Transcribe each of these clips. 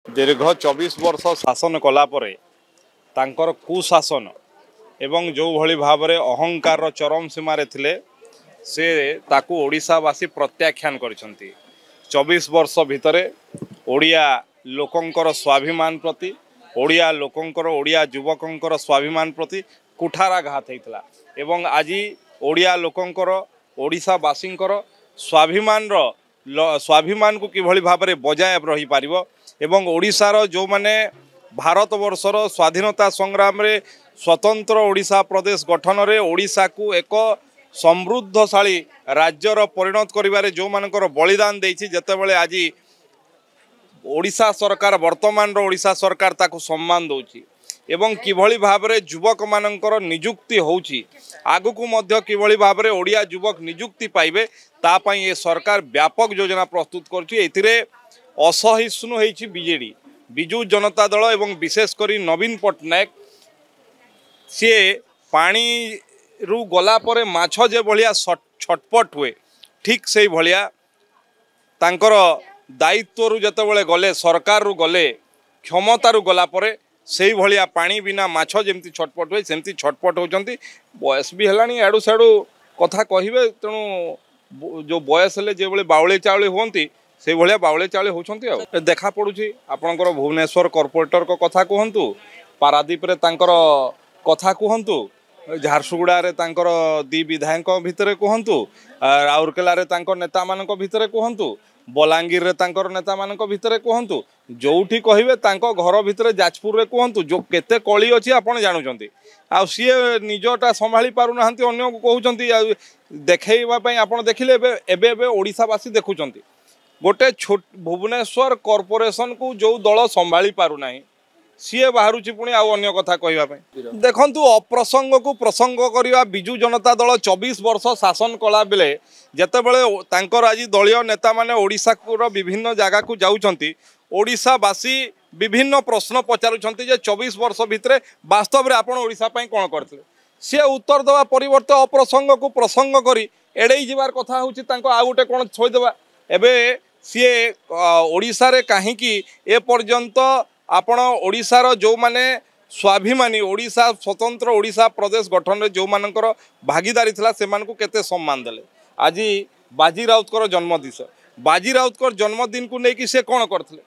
दीर्घ 24 वर्ष शासन कलापर तांकर कुशासन एवं जो भली भाव में अहंकार चरम सीमार थिले से ताकू ओडिशावासी प्रत्याख्यान करिसंती। 24 वर्ष भितरे ओडिया लोकंकर स्वाभिमान प्रति ओडिया लोकंकर ओडिया युवकंकर स्वाभिमान प्रति कुठाराघात होता एवं आज ओडिया लोकंकर ओडिशावासींकर स्वाभिमान को किभली भाव में बजाय रही पारिबो एवं ओडिशार जो माने भारत वर्षर स्वाधीनता संग्राम रे स्वतंत्र ओडिशा प्रदेश गठन रे ओडिशा को एक समृद्धशाली राज्यर परिणत करिबारे जो मानकर बलिदान देछि जेतेबेले आज ओडिशा सरकार वर्तमान ओडिशा सरकार ताकू सम्मान दौछि एवं किभली भाव में युवक मानकर नियुक्ति होउछि आगु को मध्य किभली भाव में ओडिया युवक नियुक्ति पाइबे तापई ये सरकार व्यापक योजना प्रस्तुत करछि। एथिरे असहिष्णु होइछि बीजेडी बिजू जनता दल एवं विशेषकर नवीन पट्टनायक सी पानी रु गला परे माछ जे भलिया छटपट हुए ठीक से भलिया तांकर दायित्व रु जतबेले गले सरकार रु गले क्षमता रु गला परे से भलिया पानी बिना माछ जेमती छटपट हुए सेमती छटपट होचंती। बयस भी हेलानी आडू साडू कथा कहिबे तेणु जो बयस हेले जे भले बावळे चावळे होंती से भलिया बावळे चावळे होचंती आ देखा पड़ुछि। आपनकर भुवनेश्वर कॉर्पोरेटर को कथा कहंतु पारादीप रे तांकर कथा कहंतु झारसुगुड़ा रे तांकर दी विधायक भितरे कहंतु राउरकेला रे तांकर नेता मानक भितरे कहंतु बलांगीर रे तांकर नेता मानक भितरे कहंतु जोठी कहिबे तांको घर भितरे जाजपुर रे कहंतु जो केते कळी अछि आपण जानुचंती आ सीए निजटा संभाली पारु नाहंती अन्य को कहउचंती देखैबा पई आपण देखिले एबे ओडिशावासी देखुचंती गोटे भुवनेश्वर कॉर्पोरेशन को जो दल संभाली पारु नाही सीए बाहर पुणी आउ अन्य कथा कहवाई देखु अप्रसंग को प्रसंग करवा बिजू जनता दल 24 वर्ष शासन कला बेले जेतेबेले तांकर आज दलीय नेता माने ओडिशा को विभिन्न जगह को जाउछंती ओडिशावासी विभिन्न प्रश्न पचारुछंती जे 24 वर्ष भितरे वास्तव में आपण ओडिशा पई कोन करथिले सी उत्तर देवा परिवर्ते अप्रसंग को प्रसंग करी एड़े जीवार कथा होउची तांको आ गुटे कोन छोई देवा एबे सी ओडिशा रे काहेकि ए पर्यंत आपण ओडिशार जो माने स्वाभिमानी ओडिशा स्वतंत्र ओडिशा प्रदेश गठन रे जो मानकर भागीदारी थिला से मान को केते सम्मान देले। आज बाजी राउतकर जन्मदिन बाजी राउतकर जन्मदिन को लेकिन से कौन करथिले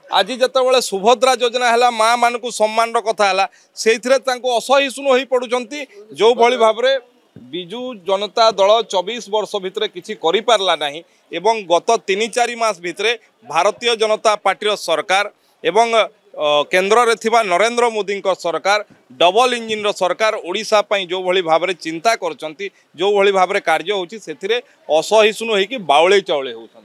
आज जतबेले सुभद्रा योजना हैला माँ मान को सम्मान कथा हैला सेथिरे तांको असहिष्णु होई पडुचंती जो भली भाबरे बिजू जनता दल 24 वर्ष भितरे किछि करि पारला नाही एवं गत 3-4 मास भितरे भारतीय जनता पार्टी सरकार एवं केंद्र रे थिबा नरेंद्र मोदी सरकार डबल इंजिन सरकार ओडिशा पई जो भली भाबरे चिंता करचंती जो भली भाबरे कार्य होची सेथिरे असहिष्णु होई कि बावळे चावळे होउछन।